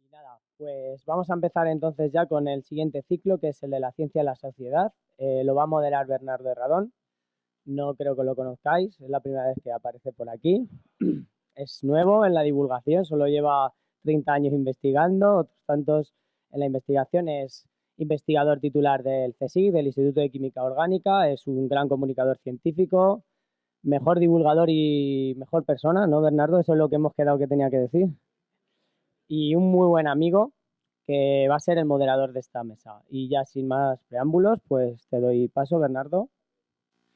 Y nada, pues vamos a empezar entonces ya con el siguiente ciclo, que es el de la ciencia y la sociedad. Lo va a moderar Bernardo Herradón. No creo que lo conozcáis, es la primera vez que aparece por aquí. Es nuevo en la divulgación, solo lleva 30 años investigando, otros tantos en la investigación. Es investigador titular del CSIC, del Instituto de Química Orgánica, es un gran comunicador científico, mejor divulgador y mejor persona, ¿no, Bernardo? Eso es lo que hemos quedado que tenía que decir. Y un muy buen amigo que va a ser el moderador de esta mesa. Y ya sin más preámbulos, pues te doy paso, Bernardo.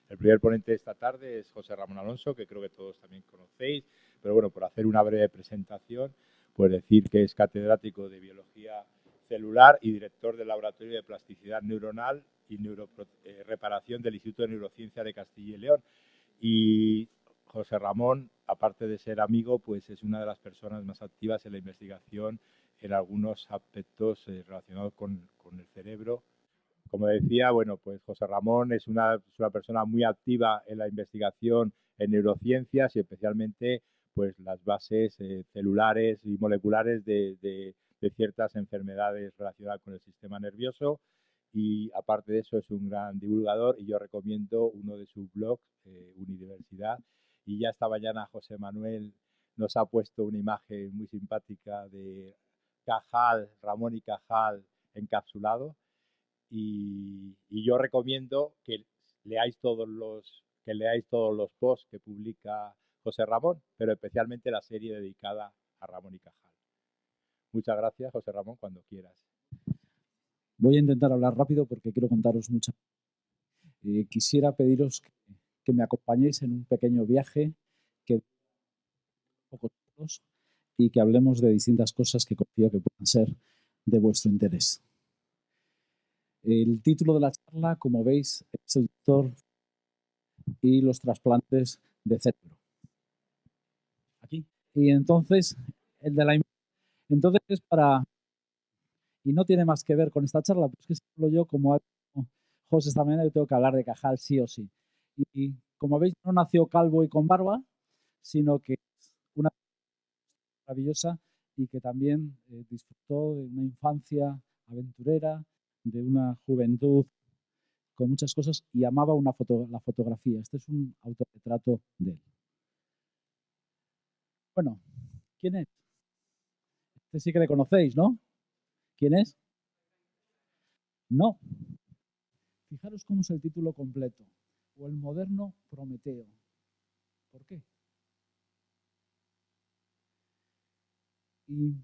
El primer ponente de esta tarde es José Ramón Alonso, que creo que todos también conocéis, pero bueno, por hacer una breve presentación, pues decir que es catedrático de Biología Celular y director del Laboratorio de Plasticidad Neuronal y Reparación del Instituto de Neurociencia de Castilla y León. Y José Ramón, aparte de ser amigo, pues es una de las personas más activas en la investigación en algunos aspectos relacionados con el cerebro. Como decía, bueno, pues José Ramón es una persona muy activa en la investigación en neurociencias y especialmente pues las bases celulares y moleculares de ciertas enfermedades relacionadas con el sistema nervioso, y aparte de eso es un gran divulgador y yo recomiendo uno de sus blogs, Unidiversidad. Y ya esta mañana José Manuel nos ha puesto una imagen muy simpática de Cajal, Ramón y Cajal encapsulado. Y yo recomiendo que leáis todos los posts que publica José Ramón, pero especialmente la serie dedicada a Ramón y Cajal. Muchas gracias, José Ramón, cuando quieras. Voy a intentar hablar rápido porque quiero contaros mucho. Quisiera pediros que me acompañéis en un pequeño viaje que pocos minutos y que hablemos de distintas cosas que confío que puedan ser de vuestro interés. El título de la charla, como veis, es el doctor y los trasplantes de cerebro. Aquí. Y entonces, entonces es para... Y no tiene más que ver con esta charla, pero es que si hablo yo, como José esta mañana, yo tengo que hablar de Cajal sí o sí. Y como veis, no nació calvo y con barba, sino que es una maravillosa y que también disfrutó de una infancia aventurera, de una juventud con muchas cosas y amaba la fotografía. Este es un autorretrato de él. Bueno, ¿quién es? Este sí que le conocéis, ¿no? ¿Quién es? No. Fijaros cómo es el título completo. O el moderno Prometeo. ¿Por qué? Y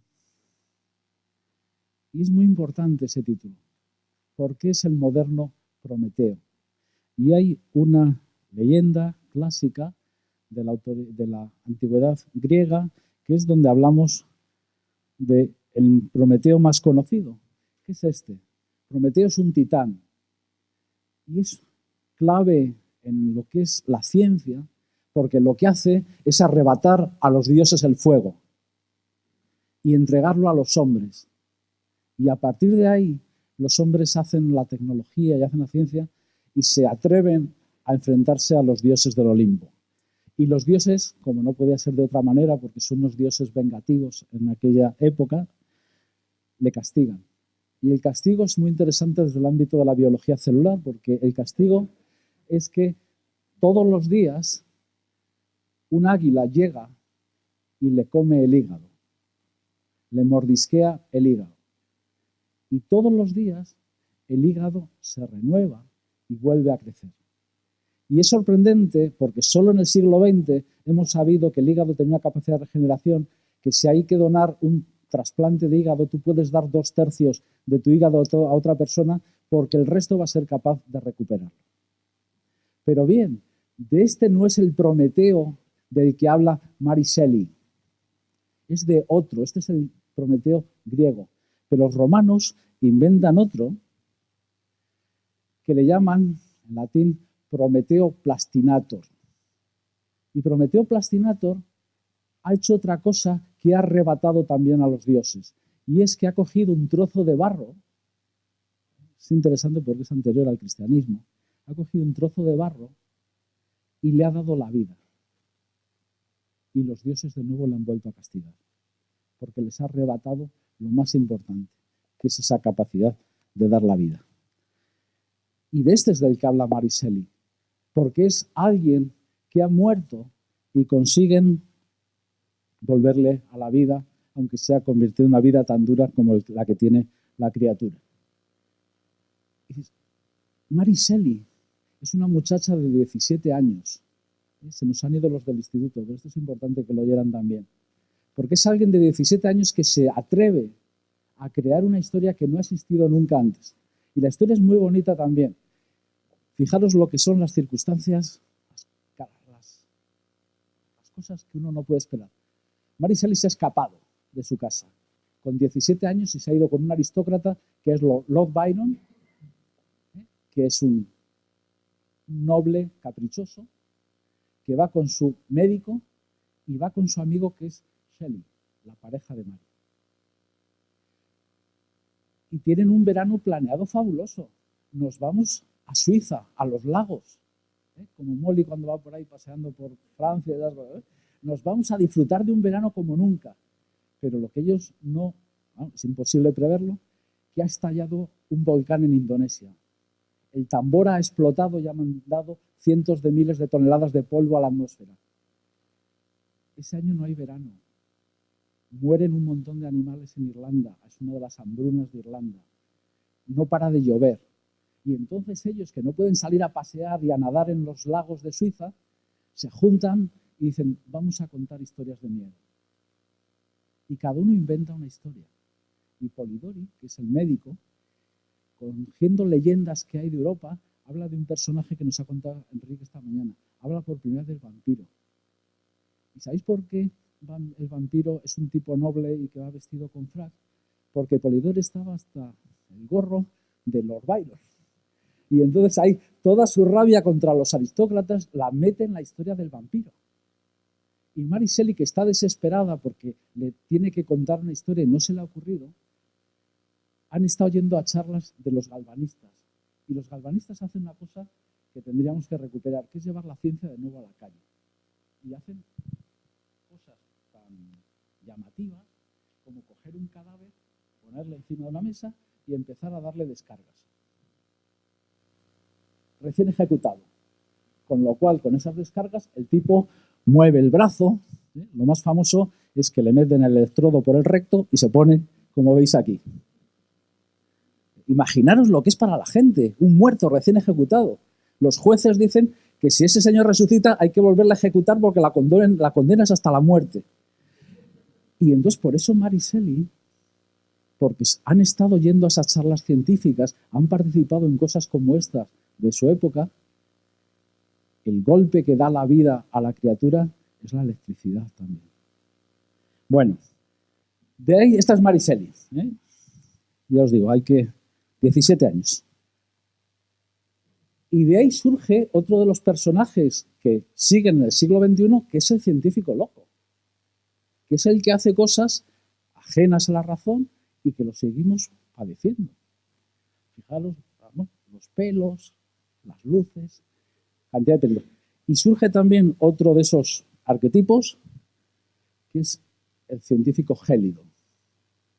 es muy importante ese título. ¿Por qué es el moderno Prometeo? Y hay una leyenda clásica de la antigüedad griega, que es donde hablamos del Prometeo más conocido. ¿Qué es este? Prometeo es un titán y es clave en lo que es la ciencia, porque lo que hace es arrebatar a los dioses el fuego y entregarlo a los hombres. Y a partir de ahí, los hombres hacen la tecnología y hacen la ciencia y se atreven a enfrentarse a los dioses del Olimpo. Y los dioses, como no podía ser de otra manera, porque son unos dioses vengativos en aquella época, le castigan. Y el castigo es muy interesante desde el ámbito de la biología celular, porque el castigo es que todos los días un águila llega y le come el hígado, le mordisquea el hígado. Y todos los días el hígado se renueva y vuelve a crecer. Y es sorprendente porque solo en el siglo XX hemos sabido que el hígado tiene una capacidad de regeneración, que si hay que donar un trasplante de hígado, tú puedes dar 2/3 de tu hígado a otra persona porque el resto va a ser capaz de recuperarlo. Pero bien, de este no es el Prometeo del que habla Mary Shelley. Es de otro, este es el Prometeo griego. Pero los romanos inventan otro que le llaman en latín Prometeo Plastinator. Y Prometeo Plastinator ha hecho otra cosa que ha arrebatado también a los dioses. Y es que ha cogido un trozo de barro, es interesante porque es anterior al cristianismo, ha cogido un trozo de barro y le ha dado la vida. Y los dioses de nuevo le han vuelto a castigar, porque les ha arrebatado lo más importante, que es esa capacidad de dar la vida. Y de este es del que habla Mary Shelley, porque es alguien que ha muerto y consiguen volverle a la vida, aunque sea convertido en una vida tan dura como la que tiene la criatura. Mary Shelley es una muchacha de 17 años. Se nos han ido los del instituto, pero esto es importante que lo oyeran también. Porque es alguien de 17 años que se atreve a crear una historia que no ha existido nunca antes. Y la historia es muy bonita también. Fijaros lo que son las circunstancias, las cosas que uno no puede esperar. Mary Shelley se ha escapado de su casa con 17 años y se ha ido con un aristócrata que es Lord Byron, que es un noble caprichoso, que va con su médico y va con su amigo que es Shelley, la pareja de Mary. Y tienen un verano planeado fabuloso. Nos vamos a Suiza, a los lagos, como Molly cuando va por ahí paseando por Francia. Nos vamos a disfrutar de un verano como nunca. Pero lo que ellos no, es imposible preverlo, que ha estallado un volcán en Indonesia. El tambor ha explotado y ha mandado cientos de miles de toneladas de polvo a la atmósfera. Ese año no hay verano. Mueren un montón de animales en Irlanda. Es una de las hambrunas de Irlanda. No para de llover. Y entonces ellos, que no pueden salir a pasear y a nadar en los lagos de Suiza, se juntan y dicen, vamos a contar historias de miedo. Y cada uno inventa una historia. Y Polidori, que es el médico, cogiendo leyendas que hay de Europa, habla de un personaje que nos ha contado Enrique esta mañana. Habla por primera vez del vampiro. ¿Y sabéis por qué el vampiro es un tipo noble y que va vestido con frac? Porque Polidori estaba hasta el gorro de Lord Byron. Y entonces ahí toda su rabia contra los aristócratas la mete en la historia del vampiro. Y Mary Shelley, que está desesperada porque le tiene que contar una historia y no se le ha ocurrido, han estado yendo a charlas de los galvanistas. Y los galvanistas hacen una cosa que tendríamos que recuperar, que es llevar la ciencia de nuevo a la calle. Y hacen cosas tan llamativas como coger un cadáver, ponerle encima de una mesa y empezar a darle descargas. Recién ejecutado. Con lo cual, con esas descargas, el tipo mueve el brazo. Lo más famoso es que le meten el electrodo por el recto y se pone, como veis aquí. Imaginaros lo que es para la gente, un muerto recién ejecutado. Los jueces dicen que si ese señor resucita hay que volverle a ejecutar porque la condena es hasta la muerte. Y entonces por eso Mary Shelley, porque han estado yendo a esas charlas científicas, han participado en cosas como estas de su época, el golpe que da la vida a la criatura es la electricidad también. Bueno, de ahí, esta es Mary Shelley. Ya os digo, hay que 17 años. Y de ahí surge otro de los personajes que siguen en el siglo XXI, que es el científico loco, que es el que hace cosas ajenas a la razón y que lo seguimos padeciendo. Fijaros, los pelos, las luces, cantidad de peligro. Y surge también otro de esos arquetipos, que es el científico gélido,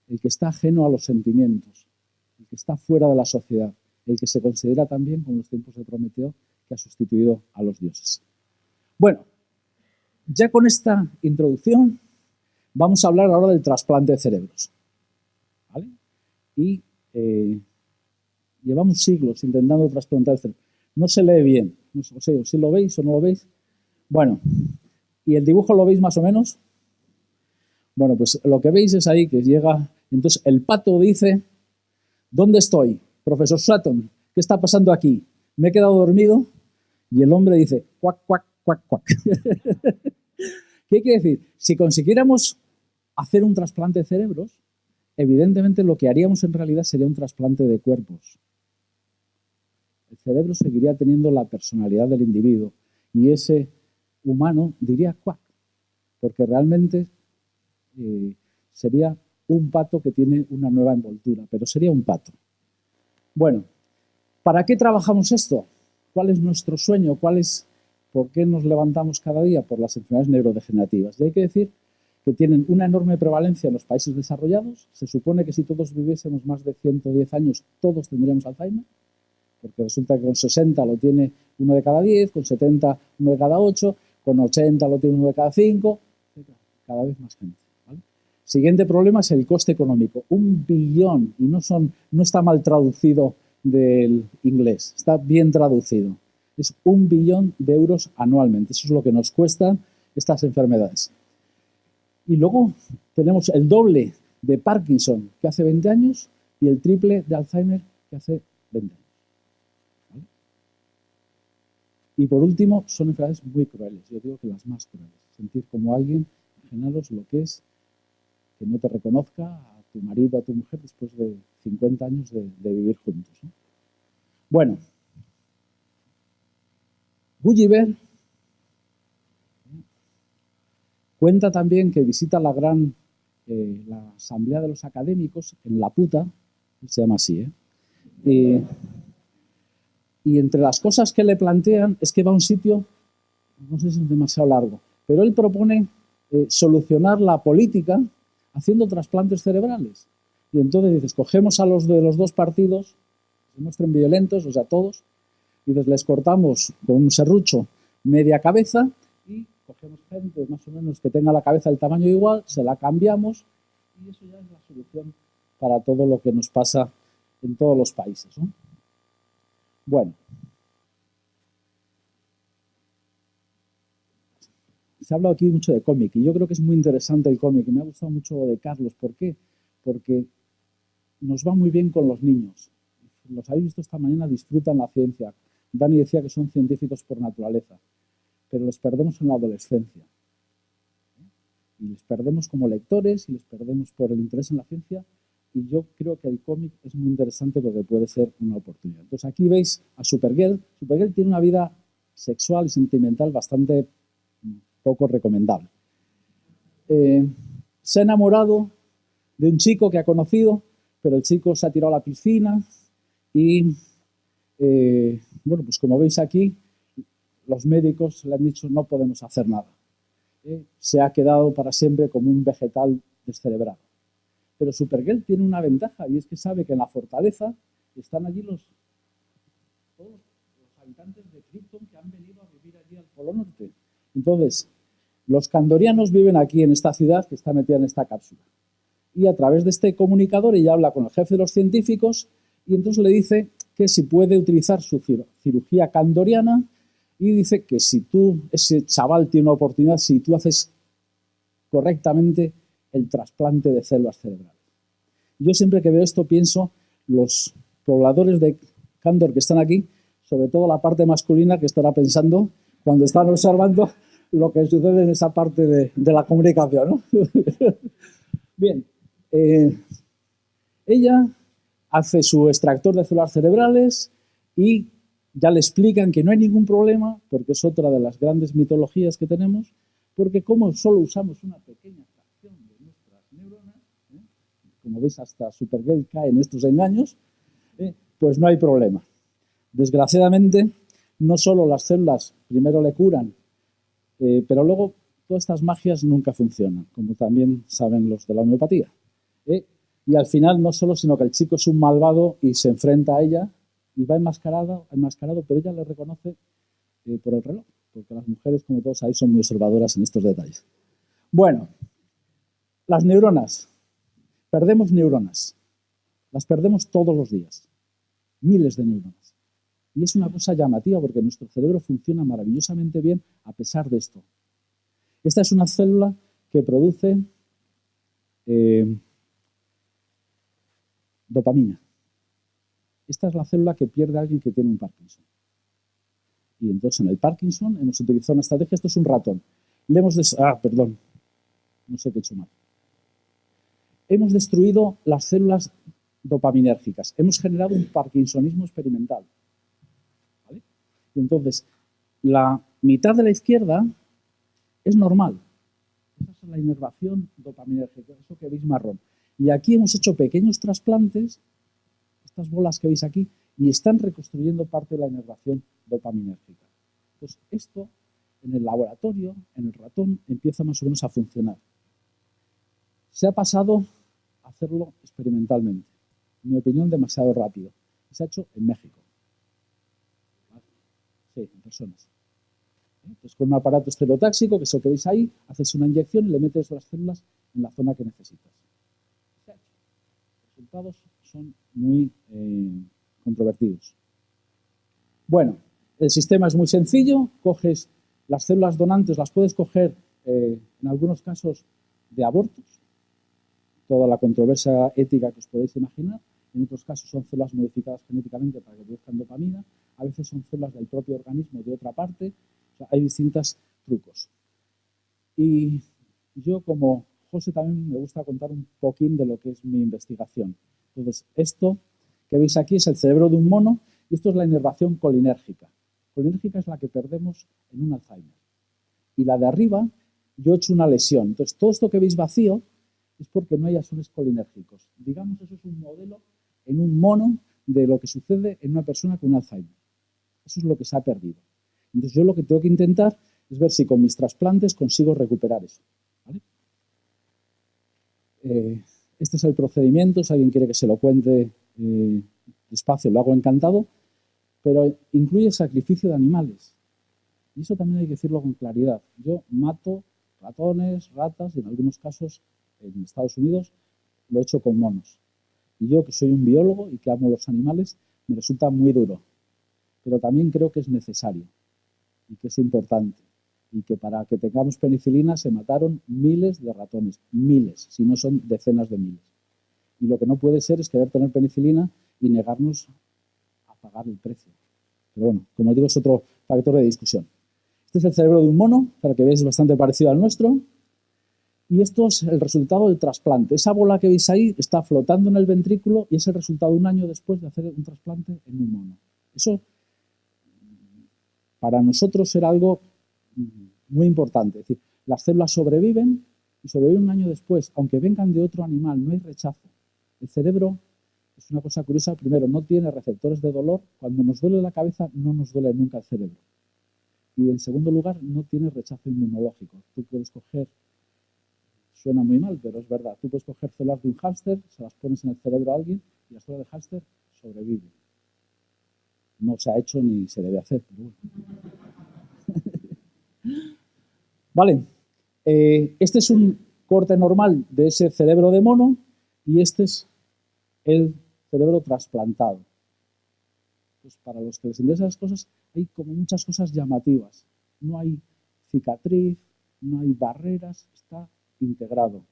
el que está ajeno a los sentimientos, el que está fuera de la sociedad, el que se considera también, como en los tiempos de Prometeo, que ha sustituido a los dioses. Bueno, ya con esta introducción vamos a hablar ahora del trasplante de cerebros. ¿Vale? Y llevamos siglos intentando trasplantar el cerebro. No se lee bien, no sé si lo veis o no lo veis. Bueno, ¿y el dibujo lo veis más o menos? Bueno, pues lo que veis es ahí que llega, entonces el pato dice, ¿dónde estoy? Profesor Sutton, ¿qué está pasando aquí? ¿Me he quedado dormido? Y el hombre dice, cuac, cuac, cuac, cuac. ¿Qué quiere decir? Si consiguiéramos hacer un trasplante de cerebros, evidentemente lo que haríamos en realidad sería un trasplante de cuerpos. El cerebro seguiría teniendo la personalidad del individuo y ese humano diría cuac, porque realmente sería un pato que tiene una nueva envoltura, pero sería un pato. Bueno, ¿para qué trabajamos esto? ¿Cuál es nuestro sueño? ¿Por qué nos levantamos cada día? Por las enfermedades neurodegenerativas. Y hay que decir que tienen una enorme prevalencia en los países desarrollados. Se supone que si todos viviésemos más de 110 años, todos tendríamos Alzheimer, porque resulta que con 60 lo tiene 1 de cada 10, con 70 1 de cada 8, con 80 lo tiene 1 de cada 5, cada vez más gente. ¿Vale? Siguiente problema es el coste económico. 1 billón, y no está mal traducido del inglés, está bien traducido. Es 1 billón de euros anualmente. Eso es lo que nos cuestan estas enfermedades. Y luego tenemos el doble de Parkinson que hace 20 años y el triple de Alzheimer que hace 20 años. ¿Vale? Y por último, son enfermedades muy crueles. Yo digo que las más crueles. Sentir como alguien, imaginaros lo que es que no te reconozca a tu marido, a tu mujer, después de 50 años de vivir juntos, ¿no? Bueno, Gulliver cuenta también que visita la asamblea de los académicos en Laputa, se llama así, y entre las cosas que le plantean es que va a un sitio, no sé si es demasiado largo, pero él propone solucionar la política haciendo trasplantes cerebrales. Y entonces dices, cogemos a los de los dos partidos, se muestren violentos, o sea, todos, y les cortamos con un serrucho media cabeza y cogemos gente más o menos que tenga la cabeza del tamaño igual, se la cambiamos y eso ya es la solución para todo lo que nos pasa en todos los países, ¿no? Bueno. Se ha hablado aquí mucho de cómic y yo creo que es muy interesante el cómic y me ha gustado mucho lo de Carlos. ¿Por qué? Porque nos va muy bien con los niños. Los habéis visto esta mañana, disfrutan la ciencia. Dani decía que son científicos por naturaleza, pero los perdemos en la adolescencia. Y les perdemos como lectores y les perdemos por el interés en la ciencia. Y yo creo que el cómic es muy interesante porque puede ser una oportunidad. Entonces aquí veis a Supergirl. Supergirl tiene una vida sexual y sentimental bastante poco recomendable. Se ha enamorado de un chico que ha conocido, pero el chico se ha tirado a la piscina y, bueno, pues como veis aquí, los médicos le han dicho no podemos hacer nada. Se ha quedado para siempre como un vegetal descerebrado. Pero Supergirl tiene una ventaja y es que sabe que en la fortaleza están allí todos los habitantes de Krypton que han venido a vivir allí al Polo Norte. Entonces, los kandorianos viven aquí en esta ciudad que está metida en esta cápsula. Y a través de este comunicador ella habla con el jefe de los científicos y entonces le dice que si puede utilizar su cirugía kandoriana y dice que si ese chaval tiene una oportunidad, si tú haces correctamente el trasplante de células cerebrales. Yo siempre que veo esto pienso los pobladores de Kandor que están aquí, sobre todo la parte masculina que estará pensando cuando están observando lo que sucede en esa parte de la comunicación, ¿no? Bien, ella hace su extractor de células cerebrales y ya le explican que no hay ningún problema, porque es otra de las grandes mitologías que tenemos, porque como solo usamos una pequeña fracción de nuestras neuronas, como veis hasta Supergirl cae en estos engaños, pues no hay problema. Desgraciadamente, no solo las células primero le curan, pero luego todas estas magias nunca funcionan, como también saben los de la homeopatía. Y al final no solo, sino que el chico es un malvado y se enfrenta a ella y va enmascarado, pero ella le reconoce por el reloj, porque las mujeres, como todos sabéis, son muy observadoras en estos detalles. Bueno, las neuronas. Perdemos neuronas. Las perdemos todos los días. Miles de neuronas. Y es una cosa llamativa porque nuestro cerebro funciona maravillosamente bien a pesar de esto. Esta es una célula que produce dopamina. Esta es la célula que pierde a alguien que tiene un Parkinson. Y entonces en el Parkinson hemos utilizado una estrategia. Esto es un ratón. Perdón. No sé qué he hecho mal. Hemos destruido las células dopaminérgicas. Hemos generado un parkinsonismo experimental. ¿Vale? Y entonces, la mitad de la izquierda es normal. Esa es la inervación dopaminérgica, eso que veis marrón. Y aquí hemos hecho pequeños trasplantes, estas bolas que veis aquí, y están reconstruyendo parte de la inervación dopaminérgica. Pues esto, en el laboratorio, en el ratón, empieza más o menos a funcionar. Se ha pasado a hacerlo experimentalmente. En mi opinión, demasiado rápido. Se ha hecho en México. Sí, en personas. Entonces, con un aparato estereotáxico, que es lo que veis ahí, haces una inyección y le metes las células en la zona que necesitas. Los resultados son muy controvertidos. Bueno, el sistema es muy sencillo. Coges las células donantes, las puedes coger en algunos casos de abortos, toda la controversia ética que os podéis imaginar. En otros casos son células modificadas genéticamente para que produzcan dopamina. A veces son células del propio organismo de otra parte. O sea, hay distintos trucos. Y yo, como José, también me gusta contar un poquín de lo que es mi investigación. Entonces, esto que veis aquí es el cerebro de un mono y esto es la inervación colinérgica. Colinérgica es la que perdemos en un Alzheimer. Y la de arriba, yo he hecho una lesión. Entonces, todo esto que veis vacío es porque no hay axones colinérgicos. Digamos, eso es un modelo en un mono de lo que sucede en una persona con un Alzheimer. Eso es lo que se ha perdido. Entonces, yo lo que tengo que intentar es ver si con mis trasplantes consigo recuperar eso. ¿Vale? Este es el procedimiento. Si alguien quiere que se lo cuente despacio, lo hago encantado. Pero incluye sacrificio de animales. Y eso también hay que decirlo con claridad. Yo mato ratones, ratas y en algunos casos, en Estados Unidos, lo he hecho con monos. Y yo, que soy un biólogo y que amo los animales, me resulta muy duro. Pero también creo que es necesario y que es importante. Y que para que tengamos penicilina se mataron miles de ratones. Miles, si no son decenas de miles. Y lo que no puede ser es querer tener penicilina y negarnos a pagar el precio. Pero bueno, como digo, es otro factor de discusión. Este es el cerebro de un mono, para que veáis, es bastante parecido al nuestro. Y esto es el resultado del trasplante. Esa bola que veis ahí está flotando en el ventrículo y es el resultado un año después de hacer un trasplante en un mono. Eso, para nosotros, era algo muy importante. Es decir, las células sobreviven y sobreviven un año después. Aunque vengan de otro animal, no hay rechazo. El cerebro es una cosa curiosa. Primero, no tiene receptores de dolor. Cuando nos duele la cabeza, no nos duele nunca el cerebro. Y en segundo lugar, no tiene rechazo inmunológico. Tú puedes coger, suena muy mal, pero es verdad, tú puedes coger células de un hámster, se las pones en el cerebro a alguien y la célula de hámster sobrevive. No se ha hecho ni se debe hacer, pero bueno. Vale, este es un corte normal de ese cerebro de mono y este es el cerebro trasplantado. Pues para los que les interesan las cosas, hay como muchas cosas llamativas. No hay cicatriz, no hay barreras, está integrado.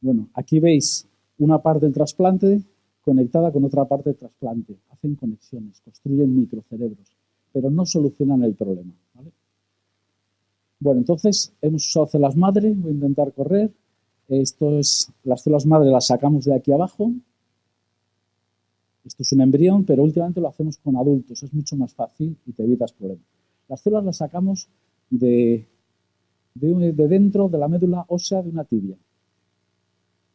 Bueno, aquí veis una parte del trasplante conectada con otra parte del trasplante. Hacen conexiones, construyen microcerebros, pero no solucionan el problema. ¿Vale? Bueno, entonces hemos usado células madre, voy a intentar correr. Esto es, las células madre las sacamos de aquí abajo. Esto es un embrión, pero últimamente lo hacemos con adultos. Es mucho más fácil y te evitas problemas. Las células las sacamos de dentro de la médula ósea de una tibia.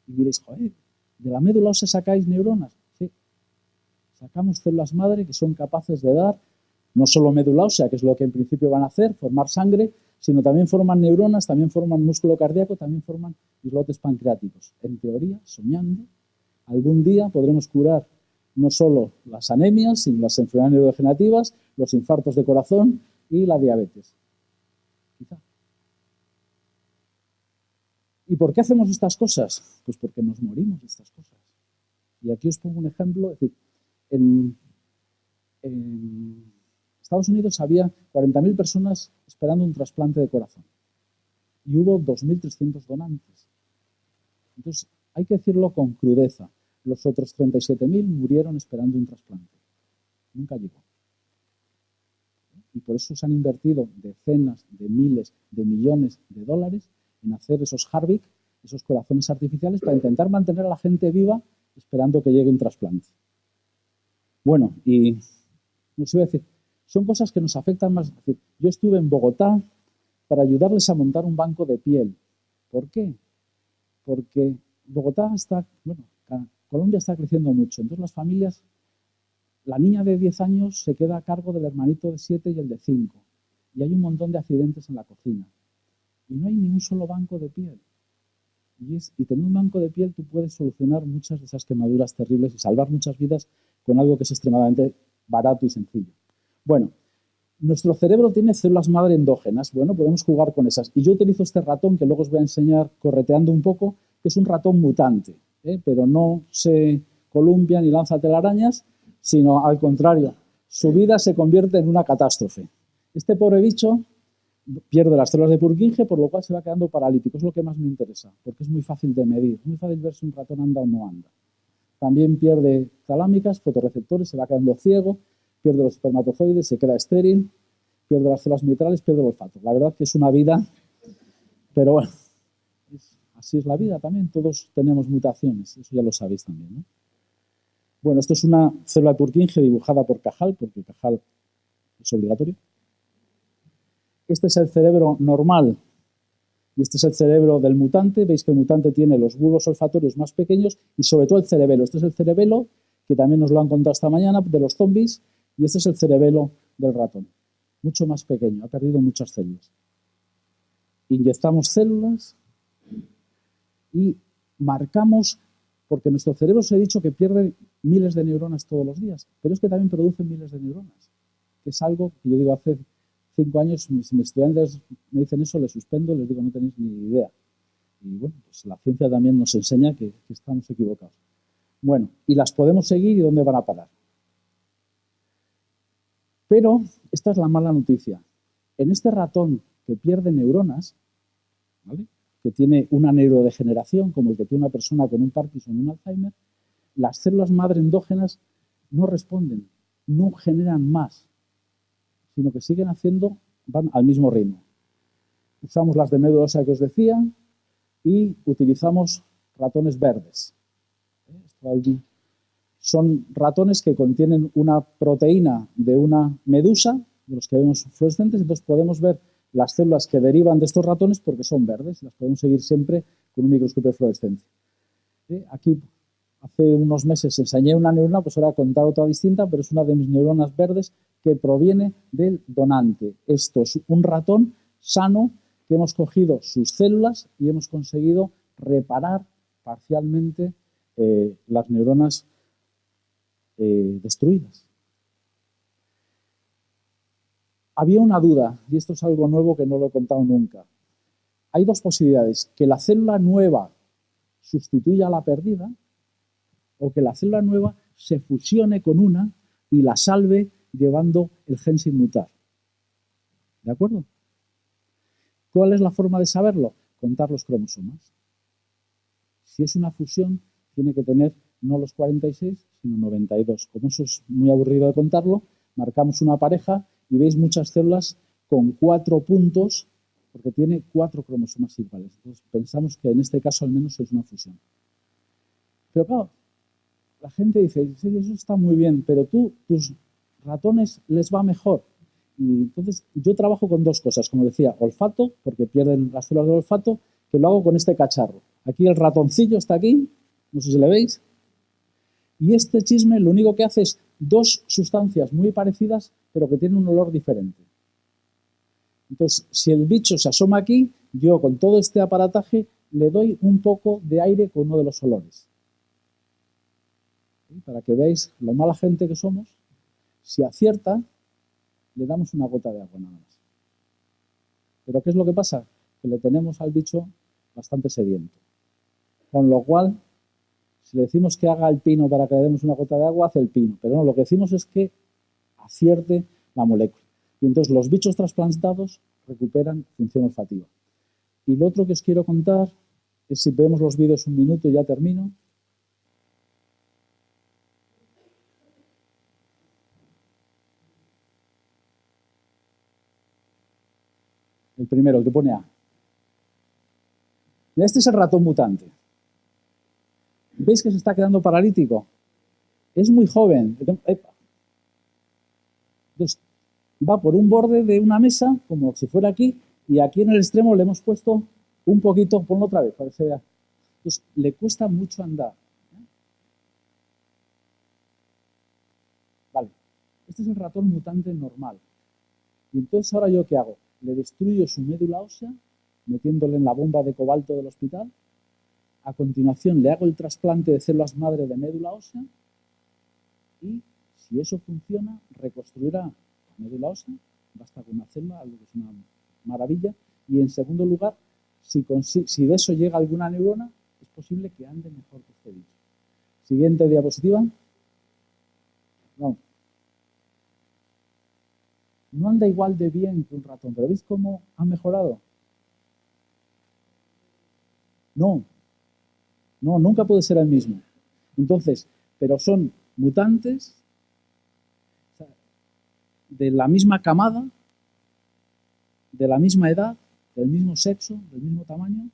Y diréis, joder, ¿de la médula ósea sacáis neuronas? Sí. Sacamos células madre que son capaces de dar no solo médula ósea, que es lo que en principio van a hacer, formar sangre, sino también forman neuronas, también forman músculo cardíaco, también forman islotes pancreáticos. En teoría, soñando, algún día podremos curar no solo las anemias, sino las enfermedades neurodegenerativas, los infartos de corazón y la diabetes. Quizá. ¿Y por qué hacemos estas cosas? Pues porque nos morimos de estas cosas. Y aquí os pongo un ejemplo. Es decir, en Estados Unidos había 40.000 personas esperando un trasplante de corazón. Y hubo 2.300 donantes. Entonces, hay que decirlo con crudeza. Los otros 37.000 murieron esperando un trasplante. Nunca llegó. Y por eso se han invertido decenas de miles de millones de dólares en hacer esos Harvick, esos corazones artificiales, para intentar mantener a la gente viva esperando que llegue un trasplante. Bueno, y os iba a decir, son cosas que nos afectan más. Es decir, yo estuve en Bogotá para ayudarles a montar un banco de piel. ¿Por qué? Porque Bogotá está, bueno, Colombia está creciendo mucho. Entonces las familias, la niña de 10 años se queda a cargo del hermanito de 7 y el de 5. Y hay un montón de accidentes en la cocina. Y no hay ni un solo banco de piel. Y tener un banco de piel, tú puedes solucionar muchas de esas quemaduras terribles y salvar muchas vidas con algo que es extremadamente barato y sencillo. Bueno, nuestro cerebro tiene células madre endógenas. Bueno, podemos jugar con esas. Y yo utilizo este ratón, que luego os voy a enseñar correteando un poco, que es un ratón mutante, pero no se columpia ni lanza telarañas, sino al contrario, su vida se convierte en una catástrofe. Este pobre bicho pierde las células de Purkinje, por lo cual se va quedando paralítico. Es lo que más me interesa, porque es muy fácil de medir, es muy fácil ver si un ratón anda o no anda. También pierde talámicas, fotorreceptores, se va quedando ciego, pierde los espermatozoides, se queda estéril, pierde las células mitrales, pierde el olfato. La verdad que es una vida, pero bueno, así es la vida también, todos tenemos mutaciones, eso ya lo sabéis también, ¿no? Bueno, esto es una célula de Purkinje dibujada por Cajal, porque Cajal es obligatorio. Este es el cerebro normal y este es el cerebro del mutante. Veis que el mutante tiene los bulbos olfatorios más pequeños y sobre todo el cerebelo. Este es el cerebelo, que también nos lo han contado esta mañana, de los zombies, y este es el cerebelo del ratón. Mucho más pequeño, ha perdido muchas células. Inyectamos células y marcamos, porque nuestro cerebro os he dicho que pierde miles de neuronas todos los días, pero es que también produce miles de neuronas, que es algo que yo digo hace 5 años, si mis estudiantes me dicen eso, les suspendo, les digo no tenéis ni idea. Y bueno, pues la ciencia también nos enseña que estamos equivocados. Bueno, y las podemos seguir y ¿dónde van a parar? Pero esta es la mala noticia. En este ratón que pierde neuronas, ¿vale?, que tiene una neurodegeneración, como el que tiene una persona con un Parkinson o un Alzheimer, las células madre endógenas no responden, no generan más, sino que siguen haciendo, van al mismo ritmo. Usamos las de médula ósea que os decía y utilizamos ratones verdes. Son ratones que contienen una proteína de una medusa, de los que vemos fluorescentes, entonces podemos ver las células que derivan de estos ratones porque son verdes, las podemos seguir siempre con un microscopio de fluorescencia. Aquí hace unos meses enseñé una neurona, pues ahora contar otra distinta, pero es una de mis neuronas verdes que proviene del donante. Esto es un ratón sano que hemos cogido sus células y hemos conseguido reparar parcialmente las neuronas destruidas. Había una duda, y esto es algo nuevo que no lo he contado nunca. Hay dos posibilidades, que la célula nueva sustituya a la perdida o que la célula nueva se fusione con una y la salve llevando el gen sin mutar. ¿De acuerdo? ¿Cuál es la forma de saberlo? Contar los cromosomas. Si es una fusión, tiene que tener no los 46, sino 92. Como eso es muy aburrido de contarlo, marcamos una pareja y veis muchas células con 4 puntos porque tiene 4 cromosomas iguales. Entonces pensamos que en este caso al menos es una fusión. Pero claro, la gente dice, sí, eso está muy bien, pero tus ratones les va mejor. Y entonces yo trabajo con dos cosas, como decía, olfato, porque pierden las células del olfato, que lo hago con este cacharro. Aquí el ratoncillo está aquí, no sé si le veis. Y este chisme lo único que hace es 2 sustancias muy parecidas, pero que tienen un olor diferente. Entonces, si el bicho se asoma aquí, yo con todo este aparataje le doy un poco de aire con uno de los olores. ¿Sí? Para que veáis lo mala gente que somos, si acierta, le damos una gota de agua nada más. Pero ¿qué es lo que pasa? Que le tenemos al bicho bastante sediento. Con lo cual, si le decimos que haga el pino para que le demos una gota de agua, hace el pino. Pero no, lo que decimos es que acierte la molécula. Y entonces los bichos trasplantados recuperan función olfativa. Y lo otro que os quiero contar es, si vemos los vídeos un minuto y ya termino. El primero, el que pone A. Este es el ratón mutante. ¿Veis que se está quedando paralítico? Es muy joven. Entonces, va por un borde de una mesa, como si fuera aquí, y aquí en el extremo le hemos puesto un poquito, ponlo otra vez, para que se vea. Entonces, le cuesta mucho andar. Vale, este es el ratón mutante normal. Y entonces, ¿ahora yo qué hago? Le destruyo su médula ósea, metiéndole en la bomba de cobalto del hospital, A continuación le hago el trasplante de células madre de médula ósea y si eso funciona, reconstruirá la médula ósea, basta con una célula, algo que es una maravilla. Y en segundo lugar, si de eso llega alguna neurona, es posible que ande mejor que este bicho. Siguiente diapositiva. Vamos. No anda igual de bien que un ratón, pero ¿veis cómo ha mejorado? No, nunca puede ser el mismo. Entonces, pero son mutantes de la misma camada, de la misma edad, del mismo sexo, del mismo tamaño,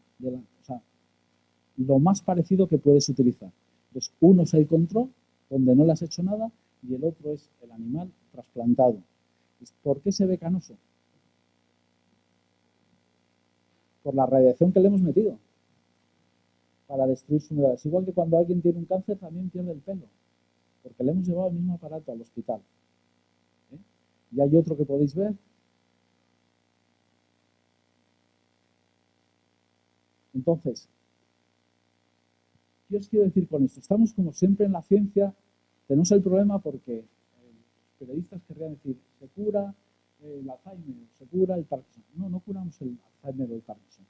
lo más parecido que puedes utilizar. Entonces, uno es el control, donde no le has hecho nada, y el otro es el animal trasplantado. ¿Por qué se ve canoso? Por la radiación que le hemos metido para destruir su neuronas. Es igual que cuando alguien tiene un cáncer también pierde el pelo, porque le hemos llevado el mismo aparato al hospital. Y hay otro que podéis ver. Entonces, ¿qué os quiero decir con esto? Estamos como siempre en la ciencia, tenemos el problema porque los periodistas querrían decir, se cura el Alzheimer, se cura el Parkinson. No curamos el Alzheimer o el Parkinson.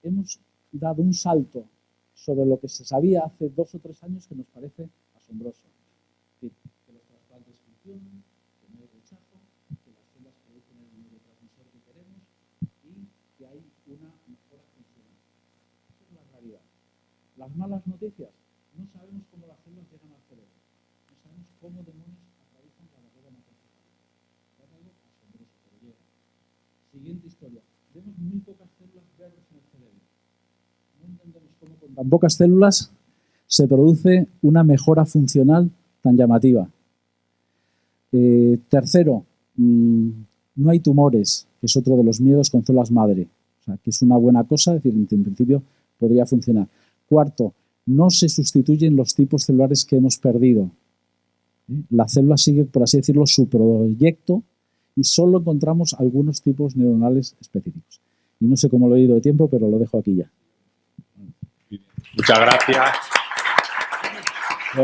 Hemos dado un salto sobre lo que se sabía hace 2 o 3 años que nos parece asombroso. Es decir, que los trasplantes funcionan, que no hay rechazo, que las células producen el neurotransmisor que queremos y que hay una mejora funcional. Esa es la realidad. Las malas noticias, no sabemos cómo las células llegan al cerebro. No sabemos cómo demonios atraviesan la barrera macrofágica. Es algo asombroso, pero llega. Siguiente historia. Vemos muy pocas células verdes en el cerebro. No entendemos cómo con tan pocas células se produce una mejora funcional tan llamativa. Tercero, no hay tumores, que es otro de los miedos con células madre. O sea, que es una buena cosa, es decir, en principio podría funcionar. Cuarto, no se sustituyen los tipos celulares que hemos perdido. La célula sigue, por así decirlo, su proyecto y solo encontramos algunos tipos neuronales específicos. Y no sé cómo lo he ido de tiempo, pero lo dejo aquí ya. Muchas gracias. No.